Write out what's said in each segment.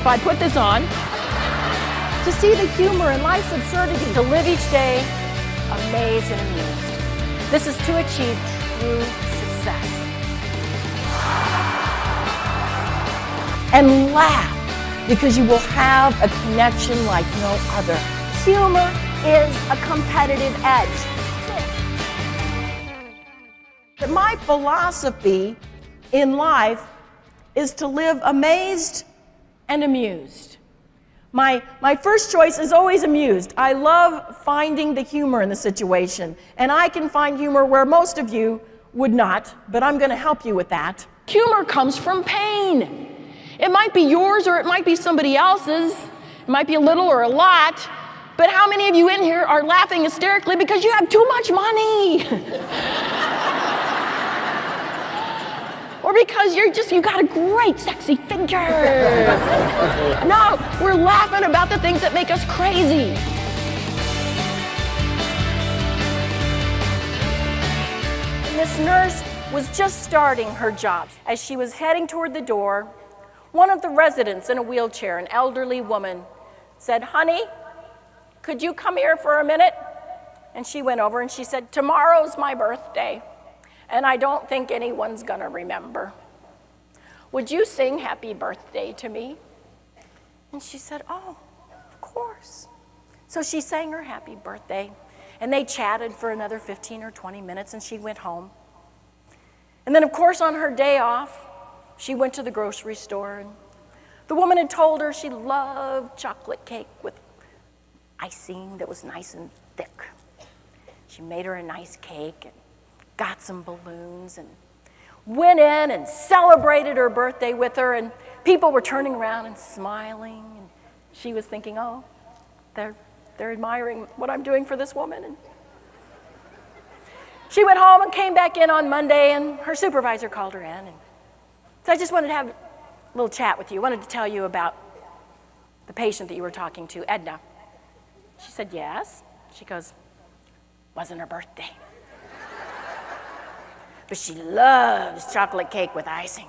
if I put this on, to see the humor in life's absurdity, to live each day amazed and amused. This is to achieve true success. And laugh, because you will have a connection like no other. Humor is a competitive edge. My philosophy in life is to live amazed and amused. My first choice is always amused. I love finding the humor in the situation, and I can find humor where most of you would not, but I'm going to help you with that. Humor comes from pain. It might be yours or it might be somebody else's. It might be a little or a lot, but how many of you in here are laughing hysterically because you have too much money? Or because you got a great sexy figure. No, we're laughing about the things that make us crazy. And this nurse was just starting her job. As she was heading toward the door, one of the residents in a wheelchair, an elderly woman, said, "Honey, could you come here for a minute?" And she went over and she said, "Tomorrow's my birthday, and I don't think anyone's gonna remember. Would you sing happy birthday to me?" And she said, "Oh, of course." So she sang her happy birthday, and they chatted for another 15 or 20 minutes, and she went home. And then, of course, on her day off, she went to the grocery store, and the woman had told her she loved chocolate cake with icing that was nice and thick. She made her a nice cake and got some balloons and went in and celebrated her birthday with her, and people were turning around and smiling, and she was thinking, oh, they're admiring what I'm doing for this woman. And she went home and came back in on Monday, and her supervisor called her in. And so I just wanted to have a little chat with you. I wanted to tell you about the patient that you were talking to, Edna. She said, yes. She goes, wasn't her birthday. But she loves chocolate cake with icing.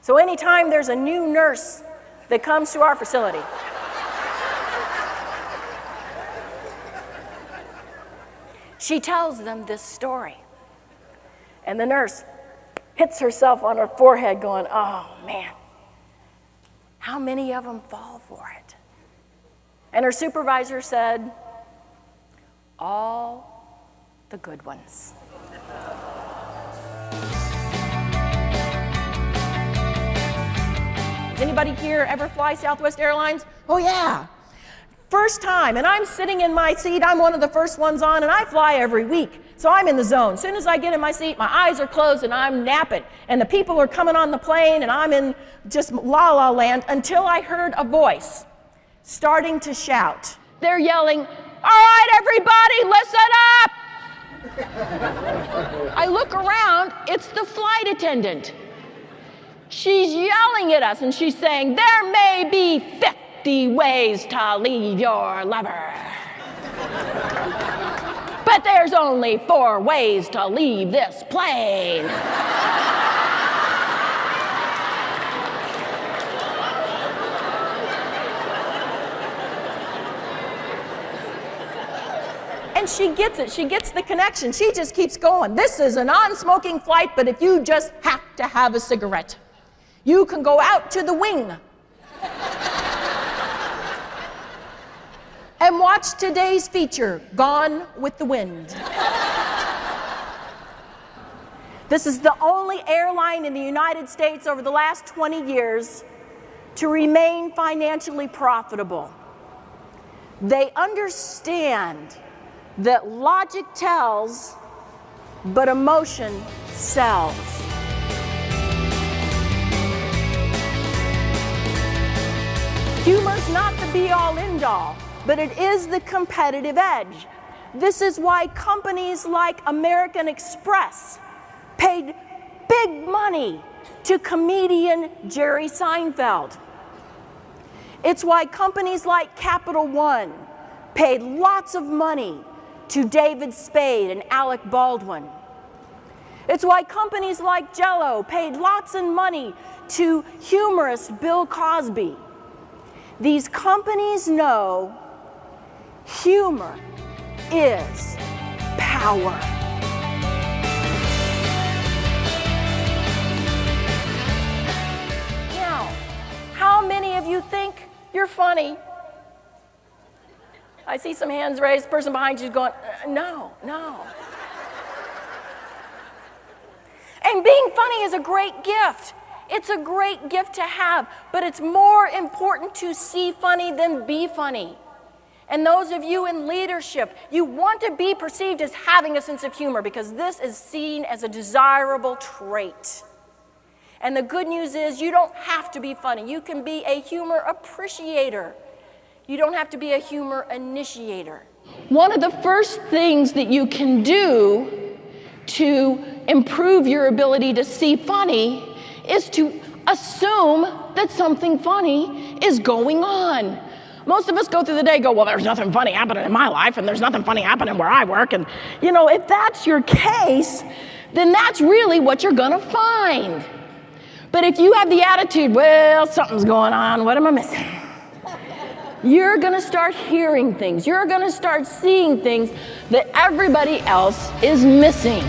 So anytime there's a new nurse that comes to our facility, she tells them this story. And the nurse hits herself on her forehead going, oh man, how many of them fall for it? And her supervisor said, all the good ones. Does anybody here ever fly Southwest Airlines? Oh yeah. First time, and I'm sitting in my seat, I'm one of the first ones on, and I fly every week. So I'm in the zone. As soon as I get in my seat, my eyes are closed and I'm napping. And the people are coming on the plane and I'm in just la-la land until I heard a voice starting to shout. They're yelling, all right, everybody, listen up! I look around, it's the flight attendant. She's yelling at us and she's saying, there may be 50 ways to leave your lover. But there's only 4 ways to leave this plane. And she gets it. She gets the connection. She just keeps going. This is a non-smoking flight, but if you just have to have a cigarette, you can go out to the wing and watch today's feature, Gone with the Wind. This is the only airline in the United States over the last 20 years to remain financially profitable. They understand that logic tells, but emotion sells. Humor's not the be-all, end-all, but it is the competitive edge. This is why companies like American Express paid big money to comedian Jerry Seinfeld. It's why companies like Capital One paid lots of money to David Spade and Alec Baldwin. It's why companies like Jell-O paid lots of money to humorist Bill Cosby. These companies know humor is power. Now, how many of you think you're funny? I see some hands raised. The person behind you is going, no. And being funny is a great gift. It's a great gift to have, but it's more important to see funny than be funny. And those of you in leadership, you want to be perceived as having a sense of humor because this is seen as a desirable trait. And the good news is you don't have to be funny. You can be a humor appreciator. You don't have to be a humor initiator. One of the first things that you can do to improve your ability to see funny is to assume that something funny is going on. Most of us go through the day and go, well, there's nothing funny happening in my life, and there's nothing funny happening where I work. And, if that's your case, then that's really what you're going to find. But if you have the attitude, well, something's going on, what am I missing? You're going to start hearing things. You're going to start seeing things that everybody else is missing.